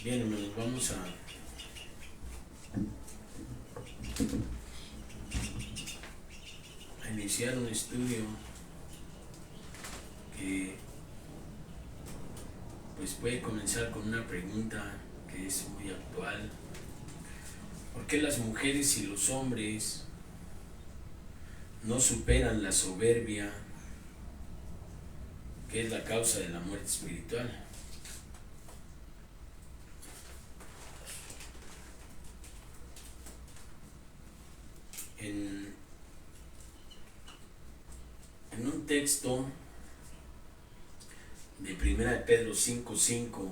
Bien, hermanos, vamos a iniciar un estudio que pues puede comenzar con una pregunta que es muy actual. ¿Por qué las mujeres y los hombres no superan la soberbia, que es la causa de la muerte espiritual? En un texto de 1 de Pedro 5:5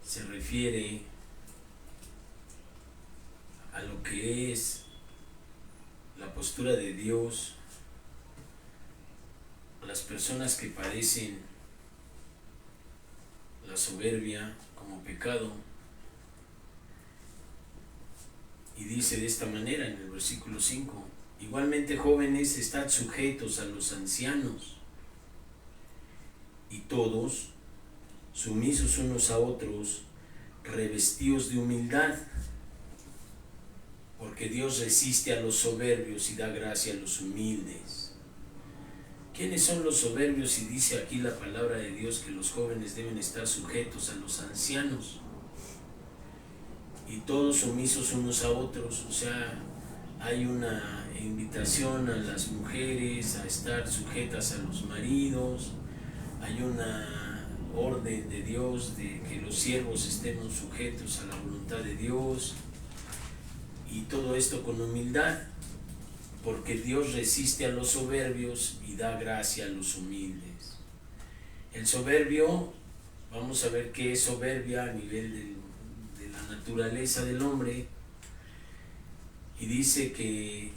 se refiere a lo que es la postura de Dios a las personas que padecen la soberbia como pecado, y dice de esta manera en el versículo 5: igualmente, jóvenes, estad sujetos a los ancianos, y todos sumisos unos a otros, revestidos de humildad, porque Dios resiste a los soberbios y da gracia a los humildes. ¿Quiénes son los soberbios? Y dice aquí la palabra de Dios que los jóvenes deben estar sujetos a los ancianos, y todos sumisos unos a otros. O sea, hay una invitación a las mujeres a estar sujetas a los maridos, hay una orden de Dios de que los siervos estemos sujetos a la voluntad de Dios, y todo esto con humildad, porque Dios resiste a los soberbios y da gracia a los humildes. El soberbio, vamos a ver qué es soberbia a nivel de la naturaleza del hombre, y dice que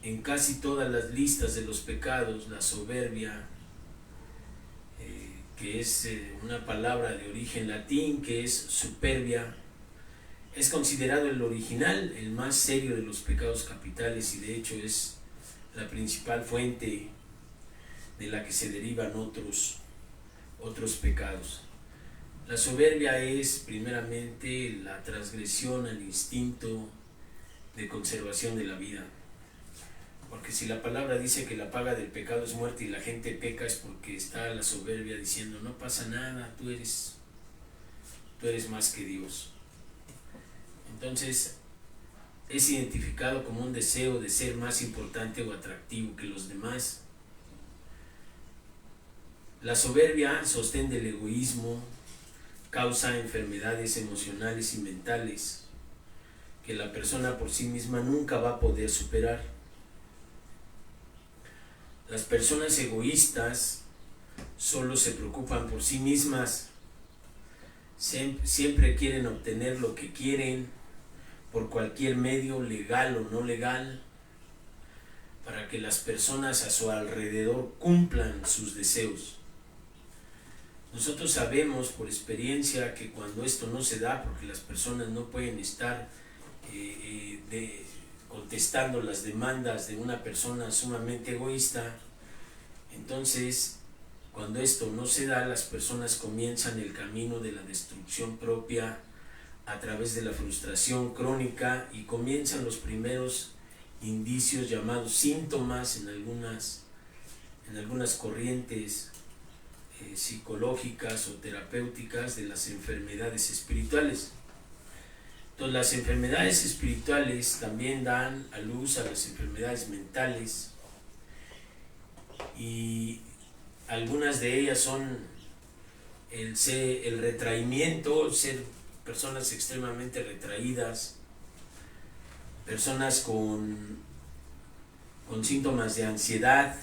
en casi todas las listas de los pecados, la soberbia, que es una palabra de origen latín, que es superbia, es considerado el original, el más serio de los pecados capitales, y de hecho es la principal fuente de la que se derivan otros pecados. La soberbia es primeramente la transgresión al instinto de conservación de la vida, porque si la palabra dice que la paga del pecado es muerte y la gente peca, es porque está la soberbia diciendo: no pasa nada, tú eres más que Dios. Entonces es identificado como un deseo de ser más importante o atractivo que los demás. La soberbia sostén del egoísmo, causa enfermedades emocionales y mentales que la persona por sí misma nunca va a poder superar. Las personas egoístas solo se preocupan por sí mismas, siempre quieren obtener lo que quieren por cualquier medio, legal o no legal, para que las personas a su alrededor cumplan sus deseos. Nosotros sabemos por experiencia que cuando esto no se da, porque las personas no pueden estar contestando las demandas de una persona sumamente egoísta, entonces cuando esto no se da, las personas comienzan el camino de la destrucción propia a través de la frustración crónica, y comienzan los primeros indicios llamados síntomas en algunas corrientes psicológicas o terapéuticas de las enfermedades espirituales. Entonces, las enfermedades espirituales también dan a luz a las enfermedades mentales, y algunas de ellas son el retraimiento, el ser personas extremadamente retraídas, personas con síntomas de ansiedad,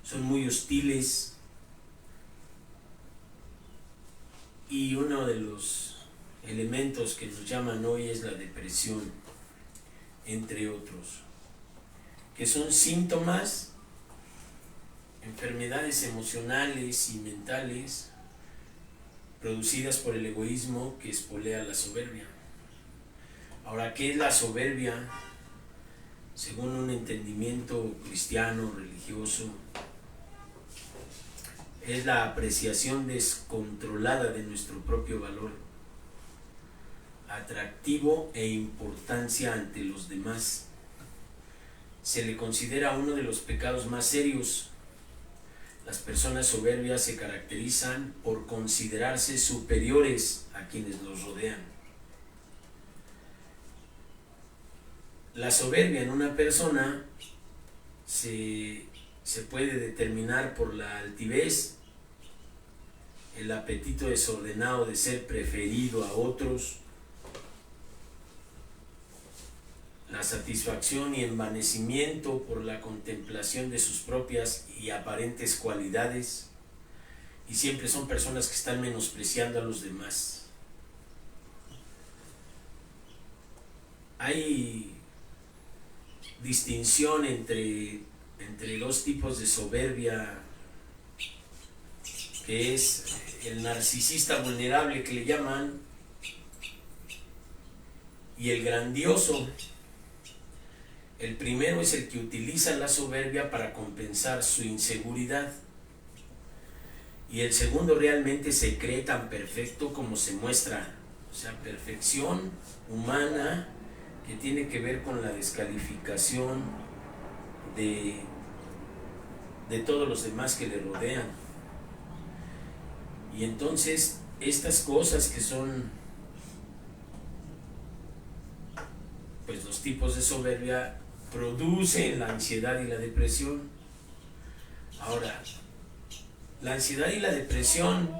son muy hostiles, y uno de los elementos que nos llaman hoy es la depresión, entre otros, que son síntomas, enfermedades emocionales y mentales producidas por el egoísmo que espolea la soberbia. Ahora, ¿qué es la soberbia? Según un entendimiento cristiano, religioso, es la apreciación descontrolada de nuestro propio valor, atractivo e importancia ante los demás. Se le considera uno de los pecados más serios. Las personas soberbias se caracterizan por considerarse superiores a quienes los rodean. La soberbia en una persona se puede determinar por la altivez, el apetito desordenado de ser preferido a otros, la satisfacción y envanecimiento por la contemplación de sus propias y aparentes cualidades, y siempre son personas que están menospreciando a los demás. Hay distinción entre dos tipos de soberbia, que es el narcisista vulnerable, que le llaman, y el grandioso. El primero es el que utiliza la soberbia para compensar su inseguridad, y el segundo realmente se cree tan perfecto como se muestra, o sea, perfección humana que tiene que ver con la descalificación de todos los demás que le rodean. Y entonces estas cosas que son pues los tipos de soberbia producen la ansiedad y la depresión. Ahora, la ansiedad y la depresión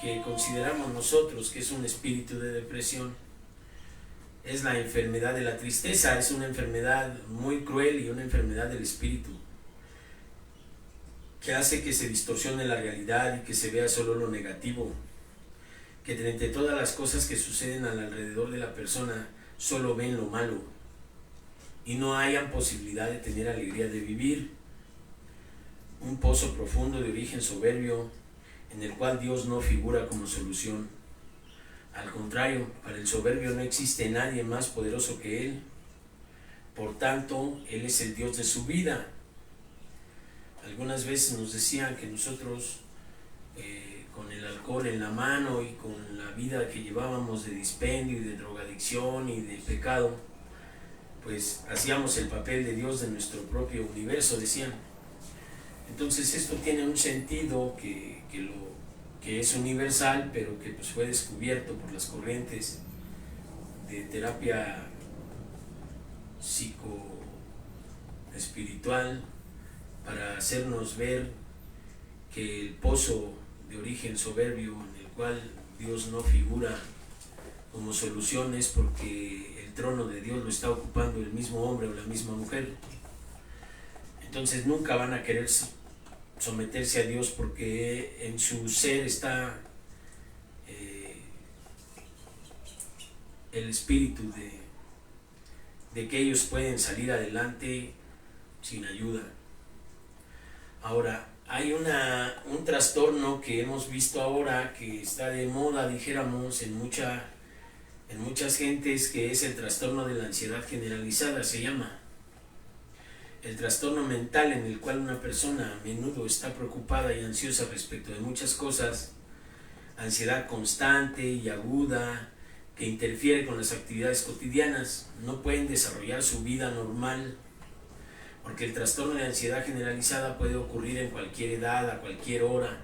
que consideramos nosotros que es un espíritu de depresión es la enfermedad de la tristeza. Es una enfermedad muy cruel y una enfermedad del espíritu que hace que se distorsione la realidad y que se vea solo lo negativo, que entre todas las cosas que suceden alrededor de la persona solo ven lo malo y no hayan posibilidad de tener alegría de vivir. Un pozo profundo de origen soberbio en el cual Dios no figura como solución. Al contrario, para el soberbio no existe nadie más poderoso que Él. Por tanto, Él es el Dios de su vida. Algunas veces nos decían que nosotros, con el alcohol en la mano y con la vida que llevábamos de dispendio y de drogadicción y de pecado, pues hacíamos el papel de Dios de nuestro propio universo, decían. Entonces esto tiene un sentido que es universal, pero que pues fue descubierto por las corrientes de terapia psicoespiritual para hacernos ver que el pozo de origen soberbio en el cual Dios no figura como solución es porque el trono de Dios lo está ocupando el mismo hombre o la misma mujer. Entonces nunca van a querer someterse a Dios porque en su ser está el espíritu de que ellos pueden salir adelante sin ayuda. Ahora, hay un trastorno que hemos visto ahora que está de moda, dijéramos, en muchas gentes, que es el trastorno de la ansiedad generalizada, se llama. El trastorno mental en el cual una persona a menudo está preocupada y ansiosa respecto de muchas cosas, ansiedad constante y aguda que interfiere con las actividades cotidianas, no pueden desarrollar su vida normal, porque el trastorno de ansiedad generalizada puede ocurrir en cualquier edad, a cualquier hora.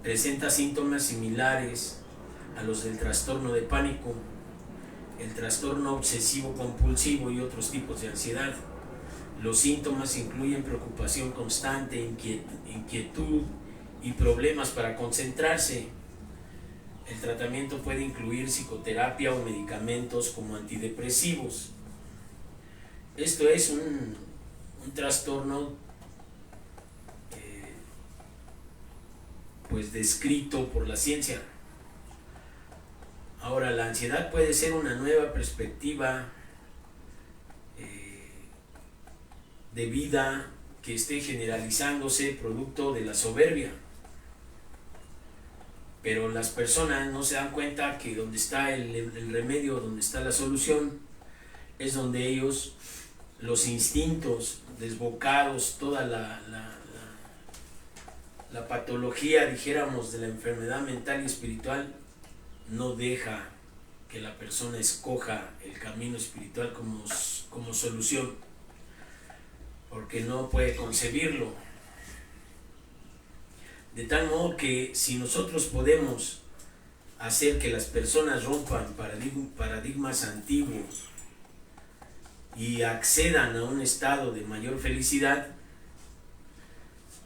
Presenta síntomas similares a los del trastorno de pánico, el trastorno obsesivo compulsivo y otros tipos de ansiedad. Los síntomas incluyen preocupación constante, inquietud y problemas para concentrarse. El tratamiento puede incluir psicoterapia o medicamentos como antidepresivos. Esto es un trastorno pues descrito por la ciencia. Ahora, la ansiedad puede ser una nueva perspectiva de vida que esté generalizándose producto de la soberbia, pero las personas no se dan cuenta que donde está el remedio, donde está la solución, es donde ellos, los instintos desbocados, toda la la patología, dijéramos, de la enfermedad mental y espiritual no deja que la persona escoja el camino espiritual como solución, porque no puede concebirlo. De tal modo que si nosotros podemos hacer que las personas rompan paradigmas antiguos y accedan a un estado de mayor felicidad,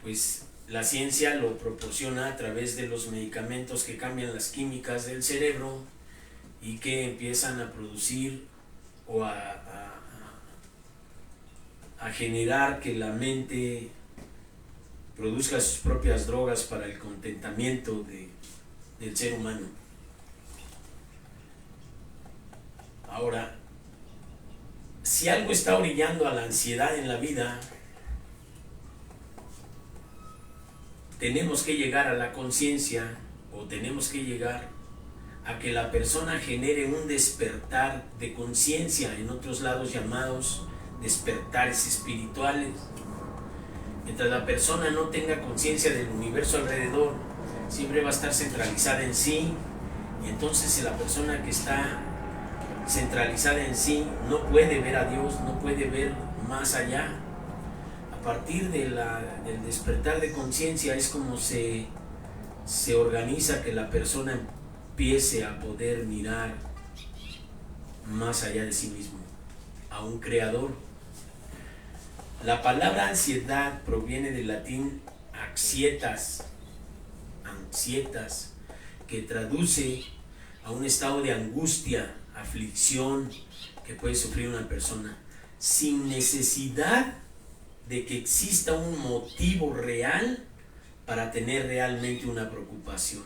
pues la ciencia lo proporciona a través de los medicamentos que cambian las químicas del cerebro y que empiezan a producir o a generar que la mente produzca sus propias drogas para el contentamiento del ser humano. Ahora, si algo está orillando a la ansiedad en la vida, tenemos que llegar a la conciencia, o tenemos que llegar a que la persona genere un despertar de conciencia, en otros lados llamados despertares espirituales. Mientras la persona no tenga conciencia del universo alrededor, siempre va a estar centralizada en sí, y entonces si la persona que está centralizada en sí no puede ver a Dios, no puede ver más allá. A partir del despertar de conciencia es como se organiza que la persona empiece a poder mirar más allá de sí mismo, a un creador. La palabra ansiedad proviene del latín anxietas, que traduce a un estado de angustia, aflicción que puede sufrir una persona, sin necesidad de que exista un motivo real para tener realmente una preocupación.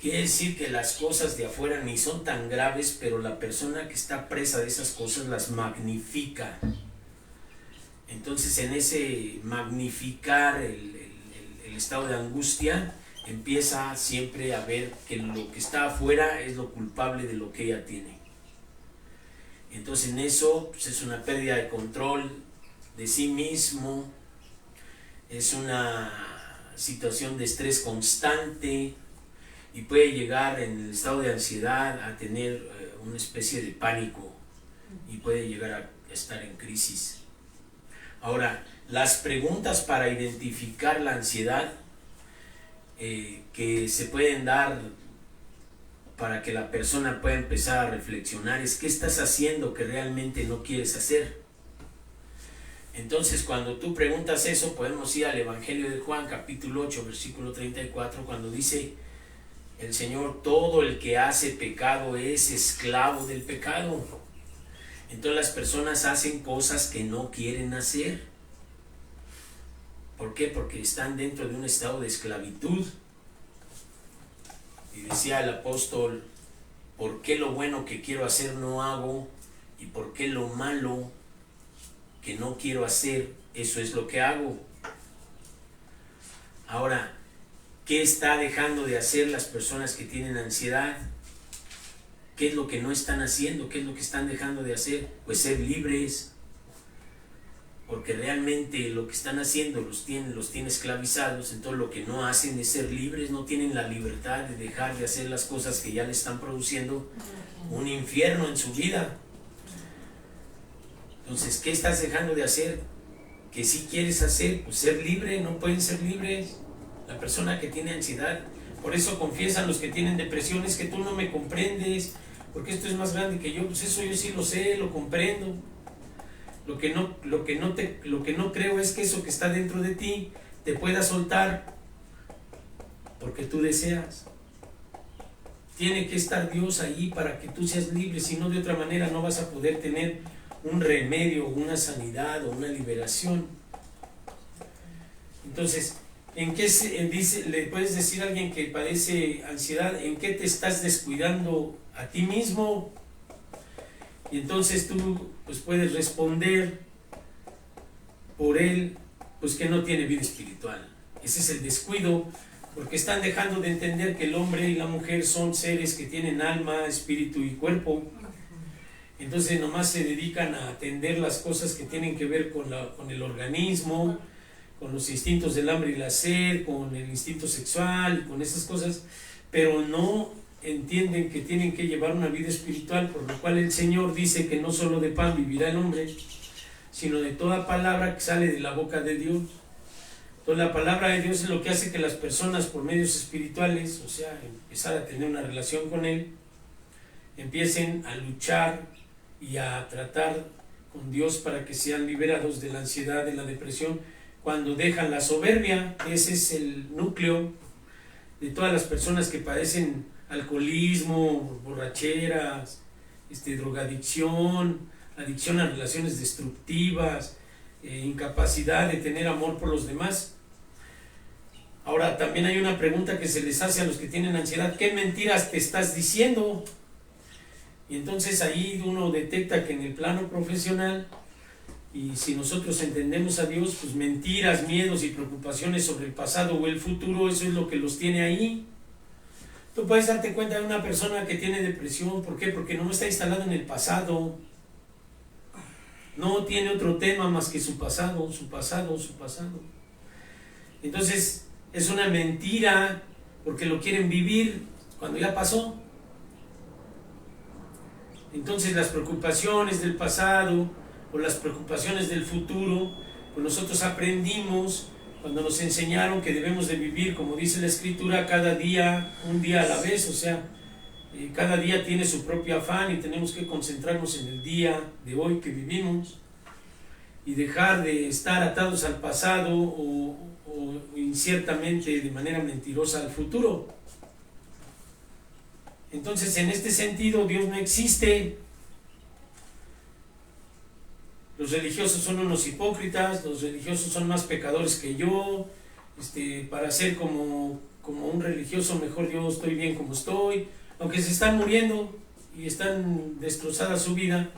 Quiere decir que las cosas de afuera ni son tan graves, pero la persona que está presa de esas cosas las magnifica. Entonces, en ese magnificar el estado de angustia, empieza siempre a ver que lo que está afuera es lo culpable de lo que ella tiene. Entonces, en eso pues, es una pérdida de control de sí mismo, es una situación de estrés constante y puede llegar en el estado de ansiedad a tener una especie de pánico y puede llegar a estar en crisis. Ahora, las preguntas para identificar la ansiedad que se pueden dar para que la persona pueda empezar a reflexionar es: ¿qué estás haciendo que realmente no quieres hacer? Entonces, cuando tú preguntas eso, podemos ir al Evangelio de Juan, capítulo 8, versículo 34, cuando dice el Señor: todo el que hace pecado es esclavo del pecado. Entonces las personas hacen cosas que no quieren hacer. ¿Por qué? Porque están dentro de un estado de esclavitud. Y decía el apóstol: ¿por qué lo bueno que quiero hacer no hago? ¿Y por qué lo malo que no quiero hacer, eso es lo que hago? Ahora, ¿qué está dejando de hacer las personas que tienen ansiedad? ¿Qué es lo que no están haciendo? ¿Qué es lo que están dejando de hacer? Pues ser libres, porque realmente lo que están haciendo los tiene esclavizados. Entonces lo que no hacen es ser libres, no tienen la libertad de dejar de hacer las cosas que ya le están produciendo un infierno en su vida. Entonces, ¿qué estás dejando de hacer? ¿Qué sí quieres hacer? Pues ser libre. No pueden ser libres la persona que tiene ansiedad. Por eso confiesan los que tienen depresión: es que tú no me comprendes, porque esto es más grande que yo. Pues eso yo sí lo sé, lo comprendo. Lo que no creo es que eso que está dentro de ti te pueda soltar porque tú deseas. Tiene que estar Dios ahí para que tú seas libre, si no, de otra manera no vas a poder tener un remedio, una sanidad o una liberación. Entonces, ¿en qué le puedes decir a alguien que padece ansiedad: en qué te estás descuidando a ti mismo? Y entonces tú pues puedes responder por él, pues que no tiene vida espiritual. Ese es el descuido, porque están dejando de entender que el hombre y la mujer son seres que tienen alma, espíritu y cuerpo. Entonces nomás se dedican a atender las cosas que tienen que ver con el organismo, con los instintos del hambre y la sed, con el instinto sexual, con esas cosas, pero no entienden que tienen que llevar una vida espiritual, por lo cual el Señor dice que no solo de pan vivirá el hombre, sino de toda palabra que sale de la boca de Dios. Entonces la palabra de Dios es lo que hace que las personas por medios espirituales, o sea, empezar a tener una relación con Él, empiecen a luchar y a tratar con Dios para que sean liberados de la ansiedad, de la depresión, cuando dejan la soberbia. Ese es el núcleo de todas las personas que padecen alcoholismo, borracheras, drogadicción, adicción a relaciones destructivas, incapacidad de tener amor por los demás. Ahora, también hay una pregunta que se les hace a los que tienen ansiedad: ¿qué mentiras te estás diciendo? Y entonces ahí uno detecta que en el plano profesional, y si nosotros entendemos a Dios, pues mentiras, miedos y preocupaciones sobre el pasado o el futuro, eso es lo que los tiene ahí. Tú puedes darte cuenta de una persona que tiene depresión. ¿Por qué? Porque no está instalado en el pasado. No tiene otro tema más que su pasado, su pasado, su pasado. Entonces es una mentira porque lo quieren vivir cuando ya pasó. Entonces las preocupaciones del pasado o las preocupaciones del futuro, pues nosotros aprendimos cuando nos enseñaron que debemos de vivir, como dice la Escritura, cada día, un día a la vez. O sea, cada día tiene su propio afán y tenemos que concentrarnos en el día de hoy que vivimos y dejar de estar atados al pasado o inciertamente, de manera mentirosa, al futuro. Entonces, en este sentido, Dios no existe. Los religiosos son unos hipócritas, los religiosos son más pecadores que yo. Para ser como un religioso, mejor yo estoy bien como estoy. Aunque se están muriendo y están destrozada su vida,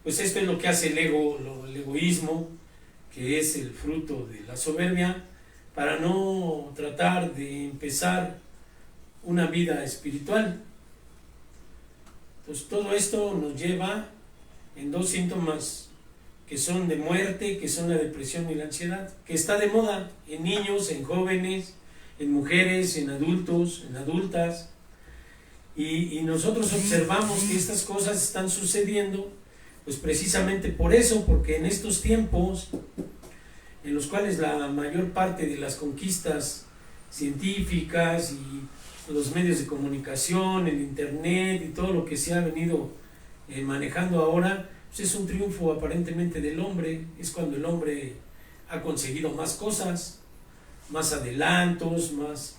pues esto es lo que hace el egoísmo, que es el fruto de la soberbia, para no tratar de empezar una vida espiritual. Pues todo esto nos lleva en dos síntomas que son de muerte, que son la depresión y la ansiedad, que está de moda en niños, en jóvenes, en mujeres, en adultos, en adultas. Y nosotros observamos que estas cosas están sucediendo, pues precisamente por eso, porque en estos tiempos en los cuales la mayor parte de las conquistas científicas y los medios de comunicación, el internet y todo lo que se ha venido manejando ahora, pues es un triunfo aparentemente del hombre. Es cuando el hombre ha conseguido más cosas, más adelantos, más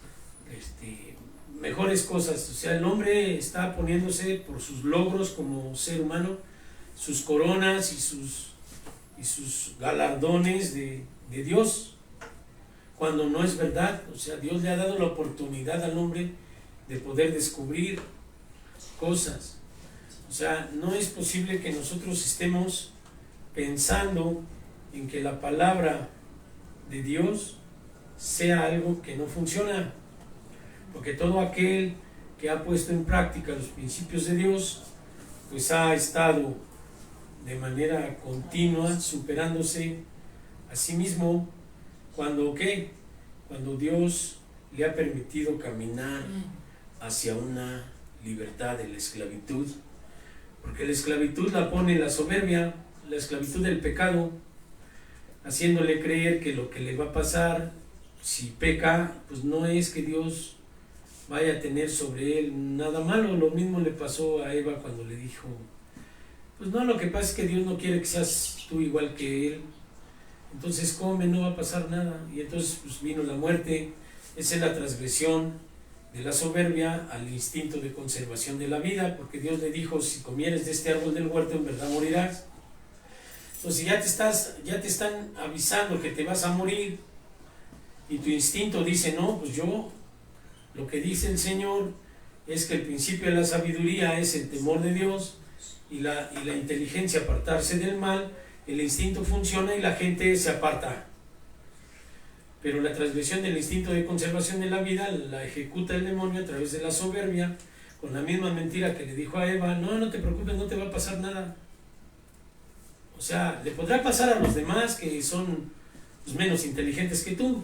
mejores cosas. O sea, el hombre está poniéndose por sus logros como ser humano, sus coronas y sus galardones de Dios, cuando no es verdad. O sea, Dios le ha dado la oportunidad al hombre de poder descubrir cosas. O sea, no es posible que nosotros estemos pensando en que la palabra de Dios sea algo que no funciona, porque todo aquel que ha puesto en práctica los principios de Dios, pues ha estado de manera continua superándose a sí mismo. Cuando Dios le ha permitido caminar hacia una libertad de la esclavitud, porque la esclavitud la pone la soberbia, la esclavitud del pecado, haciéndole creer que lo que le va a pasar si peca, pues no es que Dios vaya a tener sobre él nada malo. Lo mismo le pasó a Eva cuando le dijo, pues no, lo que pasa es que Dios no quiere que seas tú igual que él, entonces come, no va a pasar nada. Y entonces pues vino la muerte. Esa es la transgresión de la soberbia al instinto de conservación de la vida, porque Dios le dijo, si comieres de este árbol del huerto, en verdad morirás. Entonces ya te están avisando que te vas a morir, y tu instinto dice, no, pues lo que dice el Señor es que el principio de la sabiduría es el temor de Dios, y la inteligencia apartarse del mal. El instinto funciona y la gente se aparta. Pero la transgresión del instinto de conservación de la vida la ejecuta el demonio a través de la soberbia, con la misma mentira que le dijo a Eva, no te preocupes, no te va a pasar nada. O sea, le podrá pasar a los demás que son pues, menos inteligentes que tú,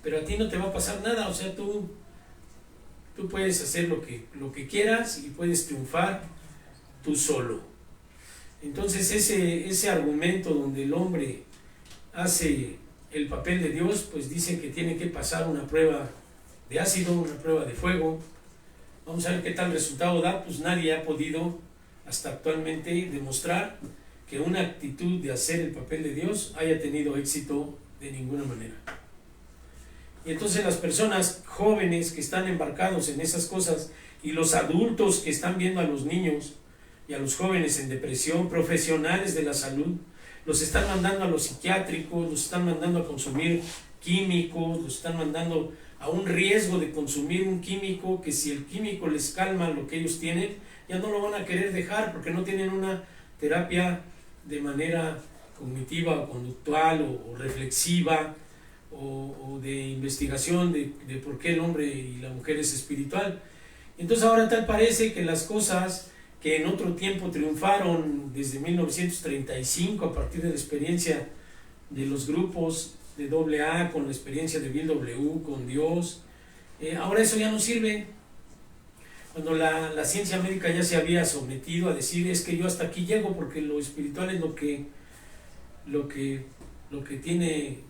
pero a ti no te va a pasar nada. O sea, tú puedes hacer lo que quieras y puedes triunfar tú solo. Entonces ese argumento donde el hombre hace el papel de Dios, pues dicen que tiene que pasar una prueba de ácido, una prueba de fuego. Vamos a ver qué tal resultado da. Pues nadie ha podido hasta actualmente demostrar que una actitud de hacer el papel de Dios haya tenido éxito de ninguna manera. Y entonces las personas jóvenes que están embarcados en esas cosas y los adultos que están viendo a los niños y a los jóvenes en depresión, profesionales de la salud, los están mandando a los psiquiátricos, los están mandando a consumir químicos, los están mandando a un riesgo de consumir un químico que si el químico les calma lo que ellos tienen, ya no lo van a querer dejar porque no tienen una terapia de manera cognitiva o conductual o reflexiva o de investigación de por qué el hombre y la mujer es espiritual. Entonces ahora tal parece que las cosas que en otro tiempo triunfaron desde 1935 a partir de la experiencia de los grupos de AA con la experiencia de Bill W, con Dios, ahora eso ya no sirve. Cuando la ciencia médica ya se había sometido a decir es que yo hasta aquí llego porque lo espiritual es lo que tiene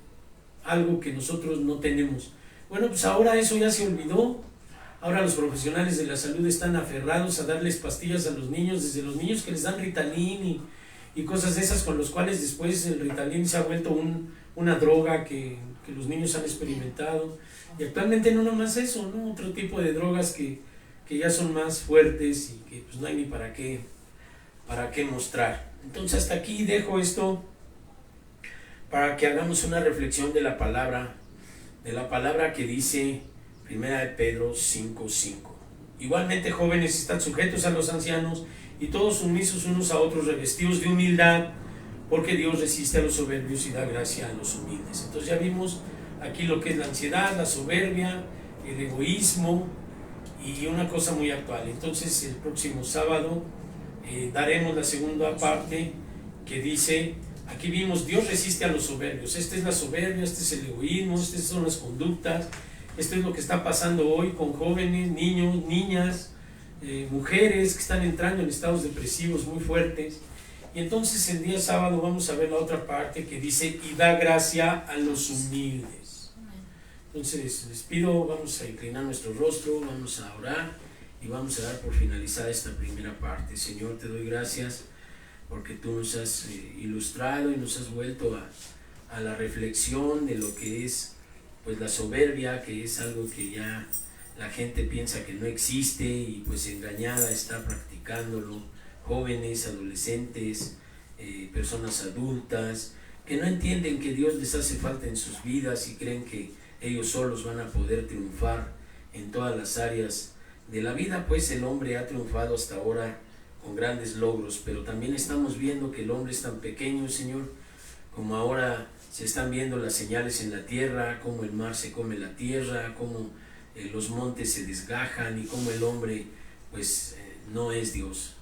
algo que nosotros no tenemos. Bueno, pues ahora eso ya se olvidó. Ahora los profesionales de la salud están aferrados a darles pastillas a los niños, desde los niños que les dan Ritalin y cosas de esas, con los cuales después el Ritalin se ha vuelto una droga que los niños han experimentado. Y actualmente no nomás eso, ¿no? Otro tipo de drogas que ya son más fuertes y que pues no hay ni para qué mostrar. Entonces hasta aquí dejo esto para que hagamos una reflexión de la palabra que dice 1 de Pedro 5:5. Igualmente, jóvenes, están sujetos a los ancianos y todos sumisos unos a otros, revestidos de humildad, porque Dios resiste a los soberbios y da gracia a los humildes. Entonces ya vimos aquí lo que es la ansiedad, la soberbia, el egoísmo y una cosa muy actual. Entonces el próximo sábado daremos la segunda parte que dice, aquí vimos, Dios resiste a los soberbios. Esta es la soberbia, este es el egoísmo, estas son las conductas. Esto es lo que está pasando hoy con jóvenes, niños, niñas, mujeres que están entrando en estados depresivos muy fuertes. Y entonces el día sábado vamos a ver la otra parte que dice, y da gracia a los humildes. Entonces les pido, vamos a inclinar nuestro rostro, vamos a orar y vamos a dar por finalizada esta primera parte. Señor, te doy gracias porque tú nos has ilustrado y nos has vuelto a la reflexión de lo que es pues la soberbia, que es algo que ya la gente piensa que no existe y pues engañada está practicándolo, jóvenes, adolescentes, personas adultas, que no entienden que Dios les hace falta en sus vidas y creen que ellos solos van a poder triunfar en todas las áreas de la vida. Pues el hombre ha triunfado hasta ahora con grandes logros, pero también estamos viendo que el hombre es tan pequeño, Señor, como ahora se están viendo las señales en la tierra, cómo el mar se come la tierra, cómo los montes se desgajan y cómo el hombre pues no es Dios.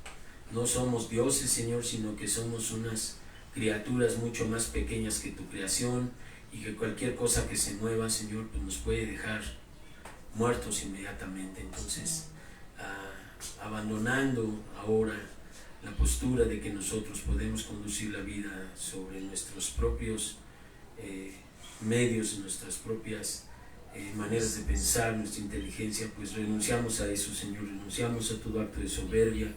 No somos dioses, Señor, sino que somos unas criaturas mucho más pequeñas que tu creación y que cualquier cosa que se mueva, Señor, pues nos puede dejar muertos inmediatamente. Entonces, abandonando ahora la postura de que nosotros podemos conducir la vida sobre nuestros propios medios, nuestras propias maneras de pensar, nuestra inteligencia, pues renunciamos a eso, Señor, renunciamos a todo acto de soberbia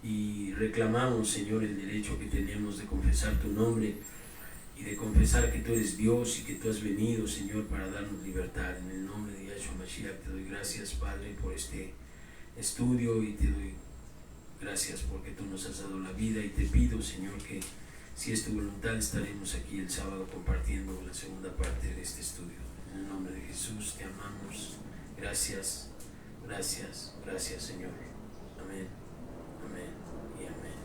y reclamamos, Señor, el derecho que tenemos de confesar tu nombre y de confesar que tú eres Dios y que tú has venido, Señor, para darnos libertad. En el nombre de Yahshua Mashiach te doy gracias, Padre, por este estudio y te doy gracias porque tú nos has dado la vida y te pido, Señor, que si es tu voluntad estaremos aquí el sábado compartiendo la segunda parte de este estudio. En el nombre de Jesús te amamos. Gracias, gracias, gracias, Señor. Amén, amén y amén.